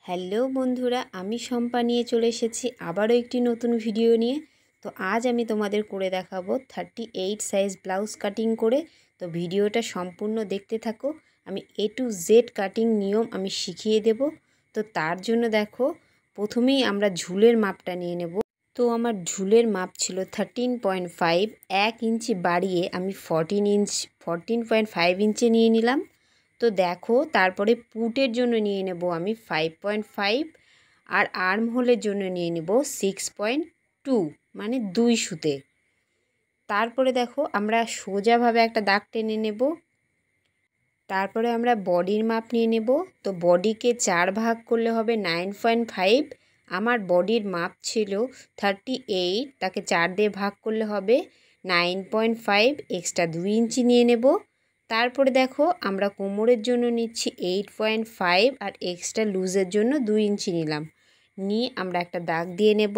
Hello বন্ধুরা, আমি শম্পা নিয়ে চলে এসেছি আবারও একটি নতুন ভিডিও নিয়ে। তো আজ আমি তোমাদের করে দেখাবো 38 সাইজ ব্লাউজ কাটিং করে। তো ভিডিওটা সম্পূর্ণ দেখতে থাকো। আমি A to Z কাটিং নিয়ম আমি শিখিয়ে দেব। তো তার জন্য দেখো, প্রথমেই আমরা ঝুলের মাপটা নিয়ে নেব। তো আমার ঝুলের মাপ ছিল 13.5, 1 ইঞ্চি বাড়িয়ে আমি 14.5 ইঞ্চি নিয়ে নিলাম। তো দেখো, তারপরে পুটের জন্য নিয়ে নেব আমি 5.5 আর আর্ম হোলের জন্য নিয়ে নেব 6.2, মানে 2 সুতে। তারপরে দেখো, আমরা সোজাভাবে একটা দাগ টেনে নেব। তারপরে আমরা বডির মাপ নিয়ে নেব। তো বডিকে 4 ভাগ করলে হবে 9.5। আমার বডির মাপ ছিল 38, তাকে 4 দিয়ে ভাগ করলে হবে 9.5, এক্সট্রা 2 ইঞ্চি নিয়ে নেব। তারপরে দেখো, আমরা কোমরের জন্য নিচ্ছি 8.5 আর এক্সট্রা লুজের জন্য 2 ইঞ্চি নিলাম। নিয়ে আমরা একটা দাগ দিয়ে নেব।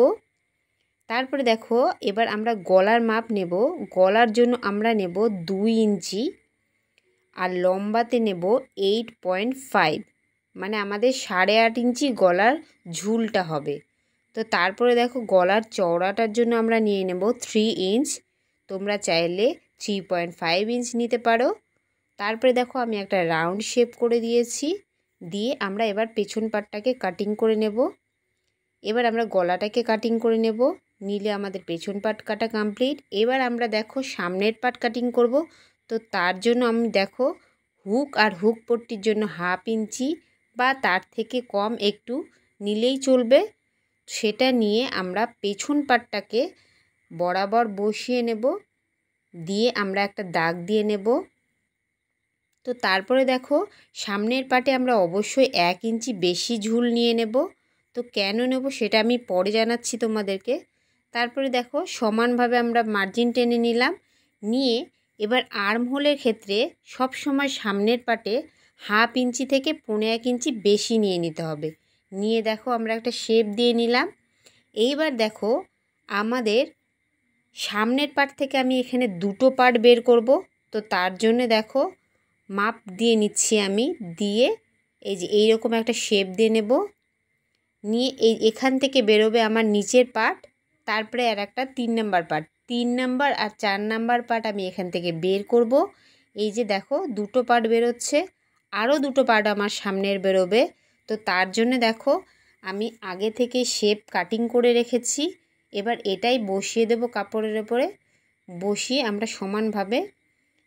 তারপরে দেখো, এবার আমরা গলার মাপ নেব। গলার জন্য আমরা নেব 2 ইঞ্চি আর লম্বাতে নেব 8.5, মানে আমাদের 8.5 ইঞ্চি গলার ঝুলটা হবে। তো তারপরে দেখো, গলার চওড়াটার জন্য আমরা নিয়ে নেব 3 ইঞ্চ। তোমরা চাইলে 3.5 ইঞ্চ নিতে পারো। তারপরে দেখো, আমি একটা রাউন্ড শেপ করে দিয়েছি। দিয়ে আমরা এবার পেছন পাটটাকে কাটিং করে নেব। এবার আমরা গলাটাকে কাটিং করে নেব। নিলে আমাদের পেছন পাট কাটা কমপ্লিট। এবার আমরা দেখো সামনের পাট কাটিং করব। তো তার জন্য আমি দেখো, হুক আর হুক পট্টির জন্য 1/2 ইঞ্চি বা তার থেকে কম একটু নিলেই চলবে। সেটা নিয়ে আমরা পেছন পাটটাকে বরাবর বসিয়ে নেব। দিয়ে আমরা একটা দাগ দিয়ে নেব। তো তারপরে দেখো, সামনের পাটে আমরা অবশ্যই 1 ইঞ্চি বেশি ঝুল নিয়ে নেব। তো কেন নেব সেটা আমি পরে জানাচ্ছি তোমাদেরকে। তারপরে দেখো, সমানভাবে আমরা মার্জিন টেনে নিলাম। নিয়ে এবার আর্ম হোলের ক্ষেত্রে সব সময় সামনের পাটে 1/2 ইঞ্চি থেকে 1.5 ইঞ্চি বেশি নিয়ে নিতে হবে। নিয়ে দেখো, আমরা একটা শেপ দিয়ে নিলাম। এইবার দেখো, আমাদের সামনের পাট থেকে আমি এখানে 2টো পার্ট বের করব। তো তার জন্য দেখো, মাপ দিয়ে নিচ্ছি আমি। দিয়ে এই যে এইরকম একটা শেপ দিয়ে নেব। নিয়ে এখান থেকে বেরোবে আমার নিচের পার্ট। তারপরে আর একটা 3 নাম্বার পার্ট, 3 নাম্বার আর 4 নাম্বার পার্ট আমি এখান থেকে বের করব। এই যে দেখো, 2টো পার্ট বেরোচ্ছে, আরও 2টো পার্ট আমার সামনের বেরোবে। তো তার জন্য দেখো, আমি আগে থেকে শেপ কাটিং করে রেখেছি। এবার এটাই বসিয়ে দেব কাপড়ের ওপরে। বসিয়ে আমরা সমানভাবে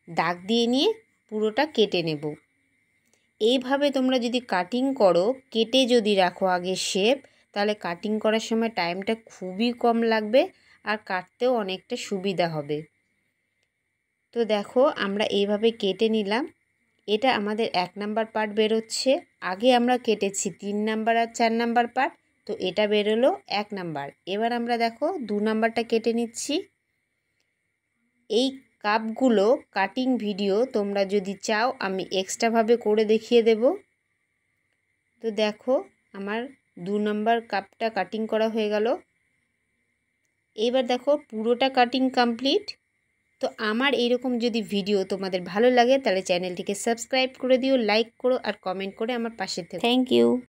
দাগ দিয়ে নিয়ে পুরোটা কেটে নেব। এইভাবে তোমরা যদি কাটিং করো, কেটে যদি রাখো আগে শেপ, তাহলে কাটিং করার সময় টাইমটা খুবই কম লাগবে আর কাটতেও অনেকটা সুবিধা হবে। তো দেখো, আমরা এইভাবে কেটে নিলাম। এটা আমাদের 1 নাম্বার পার্ট বেরোচ্ছে। আগে আমরা কেটেছি 3 নাম্বার আর 4 নাম্বার পার্ট। তো এটা বেরোলো 1 নাম্বার। এবার আমরা দেখো 2 নাম্বারটা কেটে নিচ্ছি। এই কাপগুলো কাটিং ভিডিও তোমরা যদি চাও আমি এক্সট্রাভাবে করে দেখিয়ে দেব। তো দেখো, আমার 2 নাম্বার কাপটা কাটিং করা হয়ে গেল। এইবার দেখো, পুরোটা কাটিং কমপ্লিট। তো আমার এইরকম যদি ভিডিও তোমাদের ভালো লাগে, তাহলে চ্যানেলটিকে সাবস্ক্রাইব করে দিও, লাইক করো আর কমেন্ট করে আমার পাশে থেকো। Thank you.